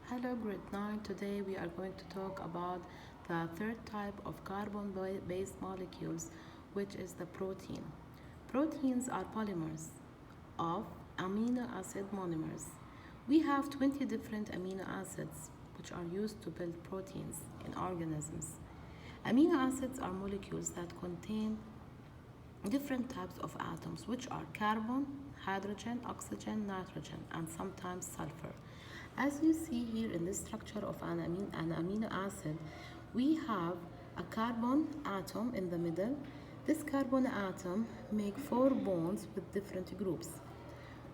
Hello, grade 9. Today we are going to talk about the third type of carbon-based molecules, which is the protein. Proteins are polymers of amino acid monomers. We have 20 different amino acids which are used to build proteins in organisms. Amino acids are molecules that contain different types of atoms, which are carbon, hydrogen, oxygen, nitrogen, and sometimes sulfur. As you see here in this structure of an amino acid, we have a carbon atom in the middle. This carbon atom make 4 bonds with different groups.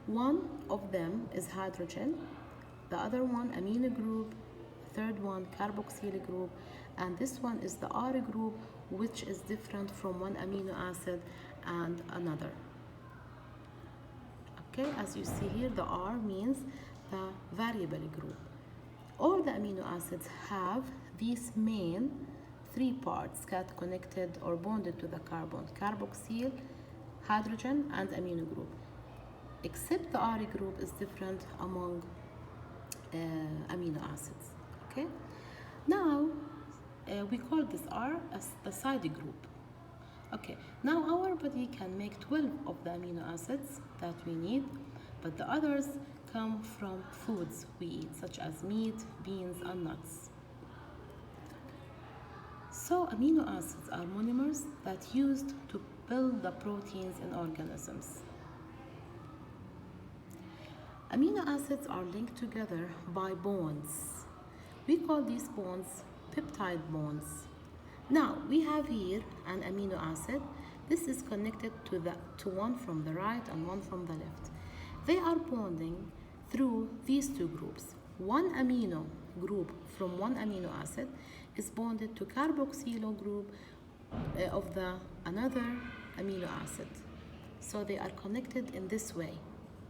One of them is hydrogen, the other one amino group, third one carboxyl group, and this one is the R group, which is different from one amino acid and another. Okay, as you see here, the R means the variable group. All the amino acids have these main 3 parts connected or bonded to the carbon: carboxyl, hydrogen, and amino group. Except the R group is different among amino acids. Okay, now we call this R as the side group. Okay, now our body can make 12 of the amino acids that we need, but the others come from foods we eat, such as meat, beans, and nuts. So amino acids are monomers that used to build the proteins in organisms. Amino acids are linked together by bonds. We call these bonds peptide bonds. Now we have here an amino acid. This is connected to one from the right and one from the left. They are bonding through these 2 groups. One amino group from one amino acid is bonded to carboxyl group of the another amino acid. So they are connected in this way.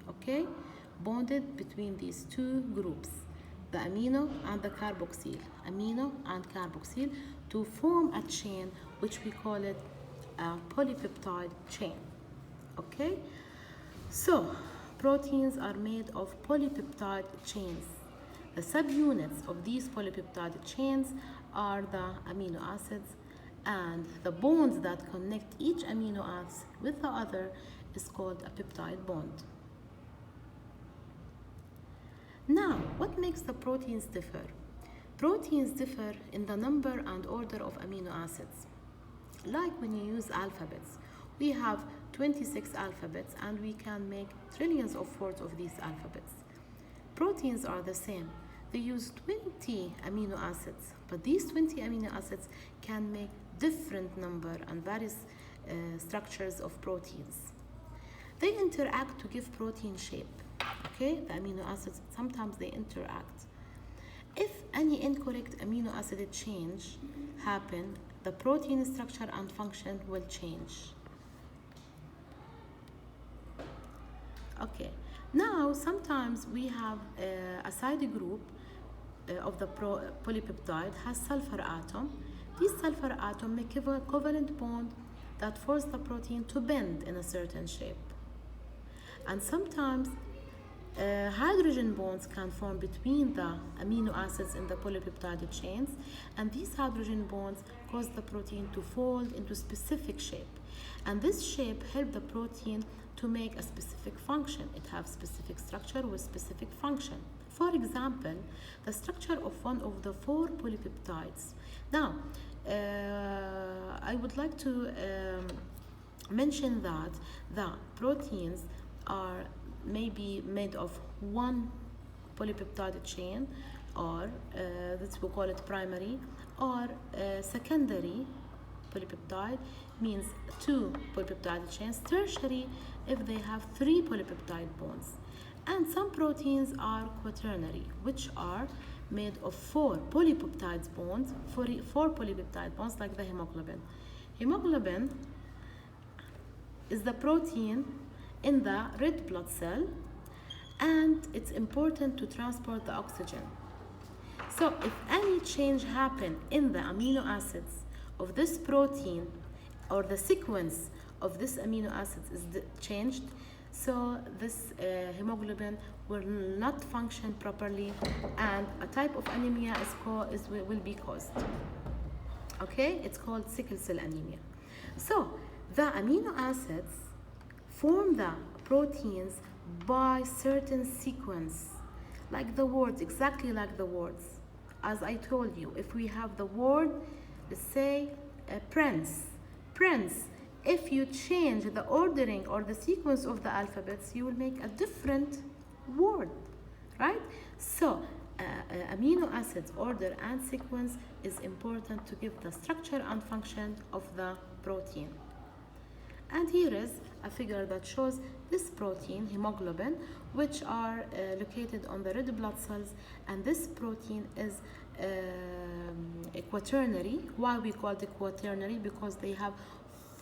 Okay? Bonded between these 2 groups, the amino and the carboxyl, amino and carboxyl, to form a chain which we call it a polypeptide chain. Okay? So proteins are made of polypeptide chains. The subunits of these polypeptide chains are the amino acids, and the bonds that connect each amino acid with the other is called a peptide bond. Now, what makes the proteins differ? Proteins differ in the number and order of amino acids. Like when you use alphabets, we have 26 alphabets and we can make trillions of words of these alphabets. Proteins are the same. They use 20 amino acids, but these 20 amino acids can make different number and various structures of proteins. They interact to give protein shape. Okay, the amino acids, sometimes they interact. If any incorrect amino acid change happen, the protein structure and function will change. Okay, now sometimes we have a side group of the polypeptide has sulfur atom. These sulfur atom make a covalent bond that force the protein to bend in a certain shape. And sometimes hydrogen bonds can form between the amino acids in the polypeptide chains, and these hydrogen bonds cause the protein to fold into specific shape, and this shape helps the protein to make a specific function. It has specific structure with specific function. For example, the structure of one of the 4 polypeptides. Now I would like to mention that the proteins are maybe made of one polypeptide chain, or this we call it primary, or secondary polypeptide means 2 polypeptide chains, tertiary if they have 3 polypeptide bonds. And some proteins are quaternary, which are made of 4 polypeptide bonds, 4 polypeptide bonds, like the hemoglobin. Hemoglobin is the protein in the red blood cell, and it's important to transport the oxygen. So if any change happen in the amino acids of this protein, or the sequence of this amino acids is changed, so this hemoglobin will not function properly, and a type of anemia will be caused. Okay, it's called sickle cell anemia. So the amino acids form the proteins by certain sequence, like the words, exactly like the words. As I told you, if we have the word, let's say prince, if you change the ordering or the sequence of the alphabets, you will make a different word, right? So amino acids order and sequence is important to give the structure and function of the protein. And here is a figure that shows this protein, hemoglobin, which are located on the red blood cells, and this protein is quaternary. Why we call it quaternary? Because they have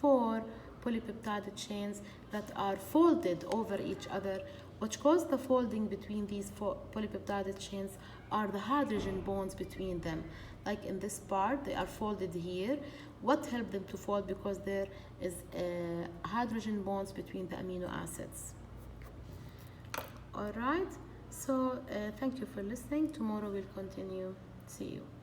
4 polypeptide chains that are folded over each other. Which cause the folding between these 4 polypeptide chains are the hydrogen bonds between them. Like in this part, they are folded here. What helped them to fold? Because there is hydrogen bonds between the amino acids. All right. So thank you for listening. Tomorrow we'll continue. See you.